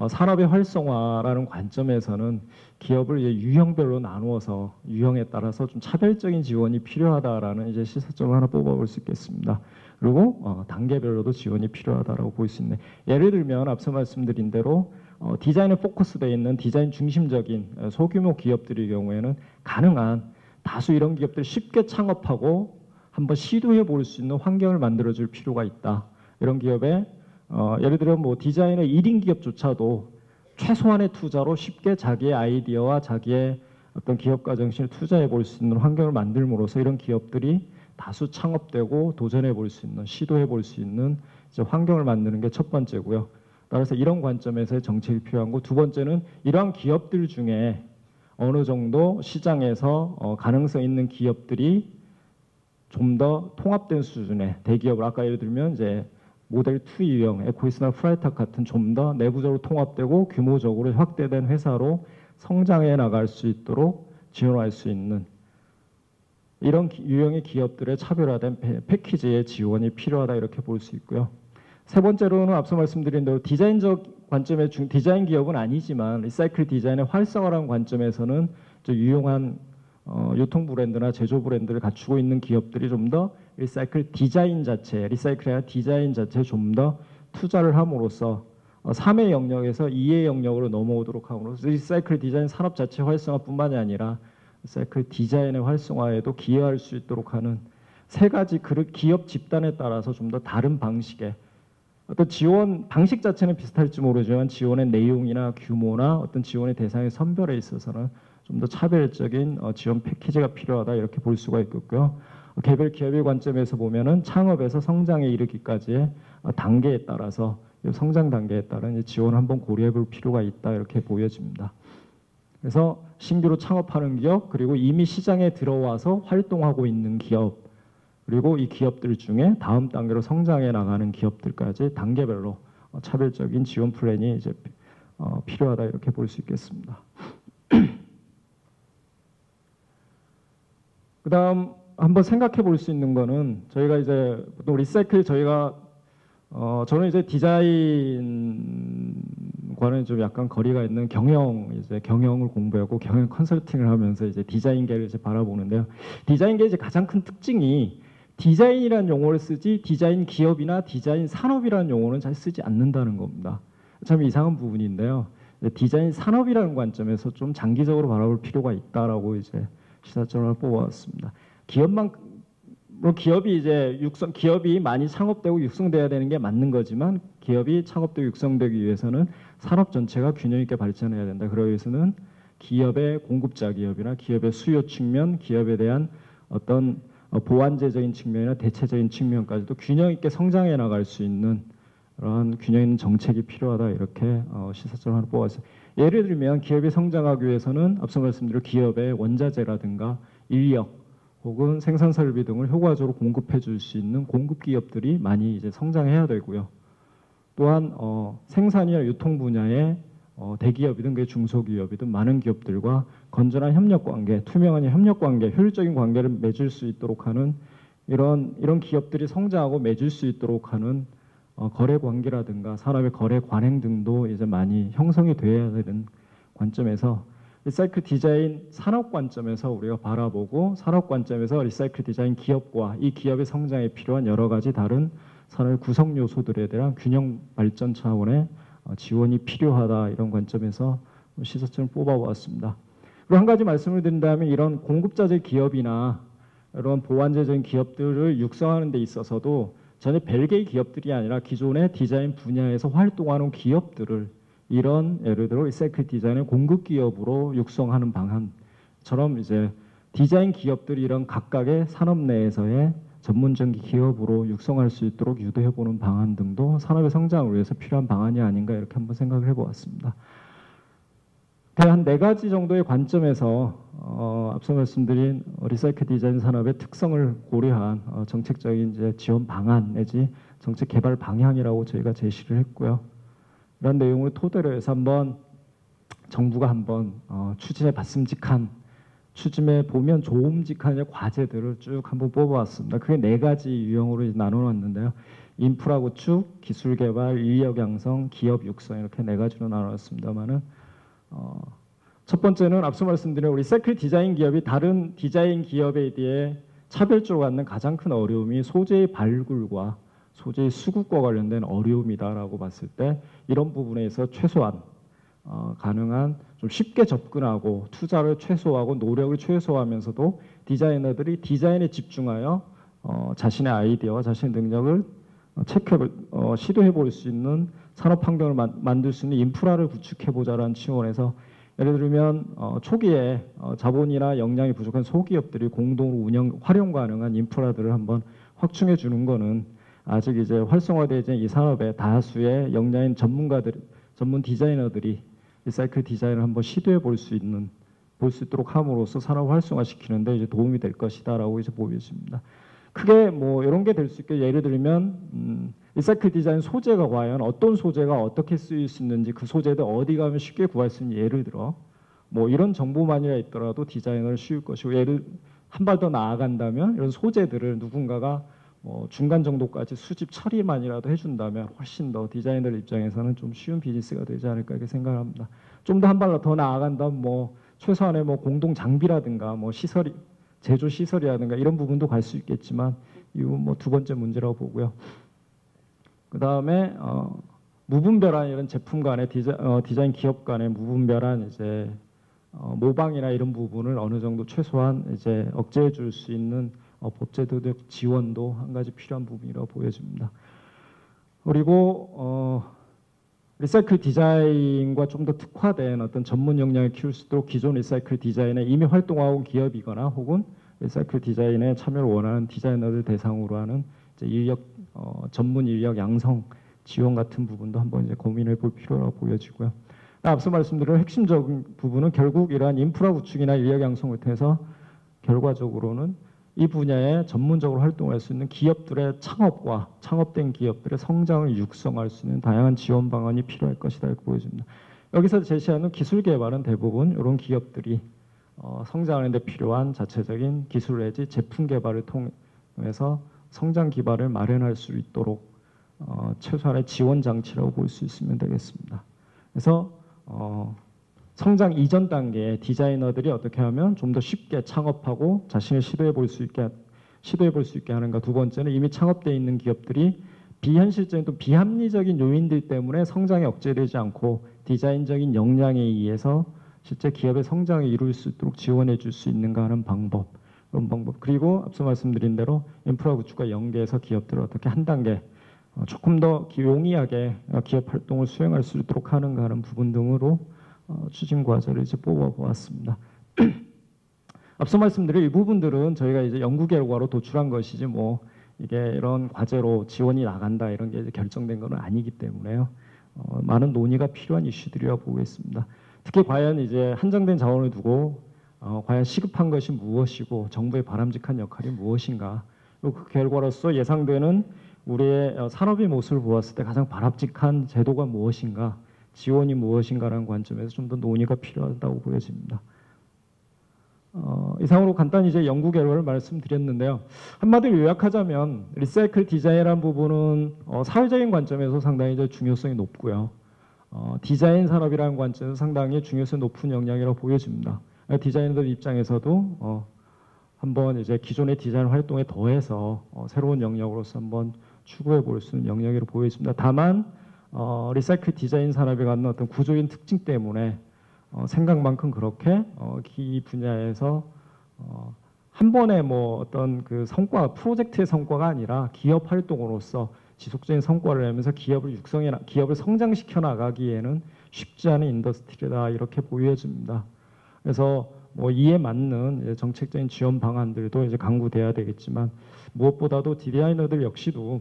산업의 활성화라는 관점에서는 기업을 이제 유형별로 나누어서 유형에 따라서 좀 차별적인 지원이 필요하다라는 이제 시사점을 하나 뽑아볼 수 있겠습니다. 그리고 단계별로도 지원이 필요하다라고 볼 수 있네. 예를 들면 앞서 말씀드린 대로 디자인에 포커스되어 있는 디자인 중심적인 소규모 기업들의 경우에는 가능한 다수 이런 기업들 쉽게 창업하고 한번 시도해 볼 수 있는 환경을 만들어 줄 필요가 있다. 이런 기업에 예를 들어 뭐 디자인의 1인 기업조차도 최소한의 투자로 쉽게 자기의 아이디어와 자기의 어떤 기업가 정신을 투자해 볼 수 있는 환경을 만들므로써 이런 기업들이 다수 창업되고 도전해 볼 수 있는, 시도해 볼 수 있는 이제 환경을 만드는 게 첫 번째고요. 따라서 이런 관점에서의 정책이 필요한 거. 두 번째는 이러한 기업들 중에 어느 정도 시장에서 가능성 있는 기업들이 좀 더 통합된 수준의 대기업을 아까 예를 들면 이제 모델 2 유형, 에코이스나 프라이탁 같은 좀 더 내부적으로 통합되고 규모적으로 확대된 회사로 성장해 나갈 수 있도록 지원할 수 있는 이런 유형의 기업들의 차별화된 패키지의 지원이 필요하다 이렇게 볼 수 있고요. 세 번째로는 앞서 말씀드린 대로 디자인적 관점의 디자인 기업은 아니지만 리사이클 디자인의 활성화라는 관점에서는 유용한 유통 브랜드나 제조 브랜드를 갖추고 있는 기업들이 좀 더 리사이클 디자인 자체, 리사이클의 디자인 자체에 좀 더 투자를 함으로써 3의 영역에서 2의 영역으로 넘어오도록 함으로써 리사이클 디자인 산업 자체 활성화뿐만이 아니라 리사이클 디자인의 활성화에도 기여할 수 있도록 하는 세 가지 기업 집단에 따라서 좀 더 다른 방식의 어떤 지원 방식 자체는 비슷할지 모르지만 지원의 내용이나 규모나 어떤 지원의 대상의 선별에 있어서는 좀 더 차별적인 지원 패키지가 필요하다 이렇게 볼 수가 있겠고요. 개별 기업의 관점에서 보면은 창업에서 성장에 이르기까지의 단계에 따라서 성장 단계에 따른 지원을 한번 고려해 볼 필요가 있다 이렇게 보여집니다. 그래서 신규로 창업하는 기업 그리고 이미 시장에 들어와서 활동하고 있는 기업 그리고 이 기업들 중에 다음 단계로 성장해 나가는 기업들까지 단계별로 차별적인 지원 플랜이 이제 필요하다 이렇게 볼 수 있겠습니다. 그다음 한번 생각해 볼 수 있는 거는 저희가 이제 보통 리사이클 저희가 저는 이제 디자인과는 좀 약간 거리가 있는 경영을 공부하고 경영 컨설팅을 하면서 이제 디자인계를 이제 바라보는데요. 디자인계의 이제 가장 큰 특징이 디자인이라는 용어를 쓰지 디자인 기업이나 디자인 산업이라는 용어는 잘 쓰지 않는다는 겁니다. 참 이상한 부분인데요. 디자인 산업이라는 관점에서 좀 장기적으로 바라볼 필요가 있다라고 이제 시사점을 뽑아왔습니다. 기업이 이제 기업이 많이 창업되고 육성돼야 되는 게 맞는 거지만 기업이 창업되고 육성되기 위해서는 산업 전체가 균형 있게 발전해야 된다. 그러기 위해서는 기업의 공급자 기업이나 기업의 수요 측면, 기업에 대한 어떤 보완제적인 측면이나 대체적인 측면까지도 균형 있게 성장해 나갈 수 있는 그런 균형 있는 정책이 필요하다 이렇게 시사점을 하나 뽑았어요. 예를 들면 기업이 성장하기 위해서는 앞서 말씀드린 기업의 원자재라든가 인력 혹은 생산 설비 등을 효과적으로 공급해 줄 수 있는 공급 기업들이 많이 이제 성장해야 되고요. 또한 생산이나 유통 분야의 대기업이든 중소기업이든 많은 기업들과 건전한 협력 관계, 투명한 협력 관계, 효율적인 관계를 맺을 수 있도록 하는 이런 기업들이 성장하고 맺을 수 있도록 하는 거래 관계라든가 산업의 거래 관행 등도 이제 많이 형성이 되어야 되는 관점에서 리사이클 디자인 산업 관점에서 우리가 바라보고 산업 관점에서 리사이클 디자인 기업과 이 기업의 성장에 필요한 여러 가지 다른 산업의 구성 요소들에 대한 균형 발전 차원의 지원이 필요하다 이런 관점에서 시사점을 뽑아보았습니다. 그리고 한 가지 말씀을 드린다면 이런 공급자재 기업이나 이런 보완제적인 기업들을 육성하는 데 있어서도 전혀 별개의 기업들이 아니라 기존의 디자인 분야에서 활동하는 기업들을 이런 예를 들어 리사이클 디자인의 공급 기업으로 육성하는 방안처럼 이제 디자인 기업들이 이런 각각의 산업 내에서의 전문적인 기업으로 육성할 수 있도록 유도해보는 방안 등도 산업의 성장을 위해서 필요한 방안이 아닌가 이렇게 한번 생각을 해보았습니다. 한 4가지 정도의 관점에서 앞서 말씀드린 리사이클 디자인 산업의 특성을 고려한 정책적인 이제 지원 방안 내지 정책 개발 방향이라고 저희가 제시를 했고요. 이런 내용을 토대로 해서 한번 정부가 한번 추진해 봤음직한 추진해 보면 좋음직한 과제들을 쭉 한번 뽑아왔습니다. 그게 4가지 유형으로 나눠놨는데요. 인프라 구축, 기술 개발, 인력 양성, 기업 육성 이렇게 4가지로 나눠놨습니다만은 첫 번째는 앞서 말씀드린 리사이클 디자인 기업이 다른 디자인 기업에 비해 차별적으로 갖는 가장 큰 어려움이 소재의 발굴과 소재의 수급과 관련된 어려움이다라고 봤을 때 이런 부분에서 최소한 가능한 좀 쉽게 접근하고 투자를 최소화하고 노력을 최소화하면서도 디자이너들이 디자인에 집중하여 자신의 아이디어와 자신의 능력을 시도해 볼 수 있는 산업 환경을 만들 수 있는 인프라를 구축해 보자라는 측면에서 예를 들면 초기에 자본이나 역량이 부족한 소기업들이 공동으로 활용 가능한 인프라들을 한번 확충해 주는 거는 아직 이제 활성화되지 않은 이 산업의 다수의 역량인 전문 디자이너들이 리사이클 디자인을 한번 시도해 볼 수 있도록 함으로써 산업 활성화시키는데 이제 도움이 될 것이다라고 이제 보여집니다. 크게 뭐 이런 게 될 수 있게 예를 들면 리사이클 디자인 소재가 과연 어떤 소재가 어떻게 쓰일 수 있는지 그 소재들 어디 가면 쉽게 구할 수 있는지 예를 들어 뭐 이런 정보만이라 있더라도 디자인을 쉬울 것이고 한 발 더 나아간다면 이런 소재들을 누군가가 중간 정도까지 수집 처리만이라도 해준다면 훨씬 더 디자이너들 입장에서는 좀 쉬운 비즈니스가 되지 않을까 이렇게 생각합니다. 좀 더 한 발 더 나아간다면 뭐 최소한의 뭐 공동 장비라든가 뭐 제조 시설이라든가 이런 부분도 갈 수 있겠지만 이건 뭐 2번째 문제라고 보고요. 그 다음에 무분별한 이런 제품 간의 디자인 기업 간의 무분별한 이제 모방이나 이런 부분을 어느 정도 최소한 이제 억제해 줄 수 있는 법제도적 지원도 한 가지 필요한 부분이라고 보여집니다. 그리고 리사이클 디자인과 좀 더 특화된 어떤 전문 역량을 키울 수 있도록 기존 리사이클 디자인에 이미 활동하고 기업이거나 혹은 리사이클 디자인에 참여를 원하는 디자이너들 대상으로 하는 이제 전문 인력 양성 지원 같은 부분도 한번 이제 고민해 볼 필요라고 보여지고요. 앞서 말씀드린 핵심적인 부분은 결국 이러한 인프라 구축이나 인력 양성을 통해서 결과적으로는 이 분야에 전문적으로 활동할 수 있는 기업들의 창업과 창업된 기업들의 성장을 육성할 수 있는 다양한 지원 방안이 필요할 것이다 이렇게 보여집니다. 여기서 제시하는 기술 개발은 대부분 이런 기업들이 성장하는 데 필요한 자체적인 기술 내지 제품 개발을 통해서 성장 기반을 마련할 수 있도록 최소한의 지원 장치라고 볼 수 있으면 되겠습니다. 그래서 성장 이전 단계에 디자이너들이 어떻게 하면 좀 더 쉽게 창업하고 자신을 시도해 볼 수 있게 하는가. 2번째는 이미 창업되어 있는 기업들이 비현실적인 또 비합리적인 요인들 때문에 성장이 억제되지 않고 디자인적인 역량에 의해서 실제 기업의 성장을 이룰 수 있도록 지원해 줄 수 있는가 하는 방법. 그런 방법. 그리고 앞서 말씀드린 대로 인프라 구축과 연계해서 기업들을 어떻게 한 단계 조금 더 용이하게 기업 활동을 수행할 수 있도록 하는가 하는 부분 등으로 추진 과제를 이제 뽑아보았습니다. 앞서 말씀드린 이 부분들은 저희가 이제 연구 결과로 도출한 것이지 뭐 이게 이런 과제로 지원이 나간다 이런 게 이제 결정된 건 아니기 때문에요. 많은 논의가 필요한 이슈들이라고 보고 있습니다. 특히 과연 이제 한정된 자원을 두고 과연 시급한 것이 무엇이고 정부의 바람직한 역할이 무엇인가. 그리고 그 결과로서 예상되는 우리의 산업의 모습을 보았을 때 가장 바람직한 제도가 무엇인가. 지원이 무엇인가라는 관점에서 좀 더 논의가 필요하다고 보여집니다. 이상으로 간단히 이제 연구 결과를 말씀드렸는데요. 한마디로 요약하자면 리사이클 디자인이라는 부분은 사회적인 관점에서 상당히 이제 중요성이 높고요. 디자인 산업이라는 관점에서 상당히 중요성이 높은 영역이라고 보여집니다. 디자이너들 입장에서도 한번 이제 기존의 디자인 활동에 더해서 새로운 영역으로서 한번 추구해 볼 수 있는 영역으로 보여집니다. 다만 리사이클 디자인 산업에 갖는 어떤 구조적인 특징 때문에 생각만큼 그렇게 이 분야에서 한 번에 뭐 어떤 그 성과 프로젝트의 성과가 아니라 기업 활동으로서 지속적인 성과를 내면서 기업을 성장시켜 나가기에는 쉽지 않은 인더스트리다 이렇게 보여집니다. 그래서 뭐 이에 맞는 정책적인 지원 방안들도 이제 강구돼야 되겠지만 무엇보다도 디자이너들 역시도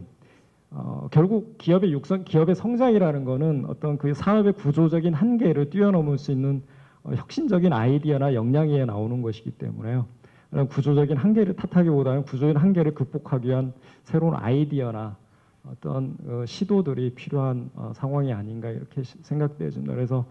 결국 기업의 기업의 성장이라는 거는 어떤 그 사업의 구조적인 한계를 뛰어넘을 수 있는 혁신적인 아이디어나 역량이 나오는 것이기 때문에요. 그런 구조적인 한계를 탓하기보다는 구조적인 한계를 극복하기 위한 새로운 아이디어나 어떤 시도들이 필요한 상황이 아닌가 이렇게 생각되어집니다. 그래서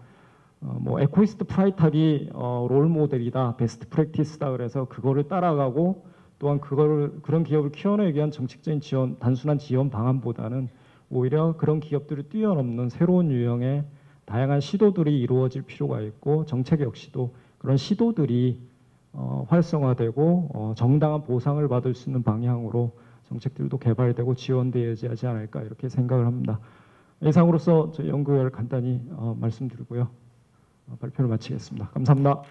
뭐 에코이스트 프라이탑이 롤 모델이다, 베스트 프랙티스다 그래서 그거를 따라가고 또한 그런 기업을 키워내기 위한 정책적인 지원, 단순한 지원 방안보다는 오히려 그런 기업들을 뛰어넘는 새로운 유형의 다양한 시도들이 이루어질 필요가 있고 정책 역시도 그런 시도들이 활성화되고 정당한 보상을 받을 수 있는 방향으로 정책들도 개발되고 지원되어야지 하지 않을까 이렇게 생각을 합니다. 이상으로서 저희 연구결 간단히 말씀드리고요. 발표를 마치겠습니다. 감사합니다.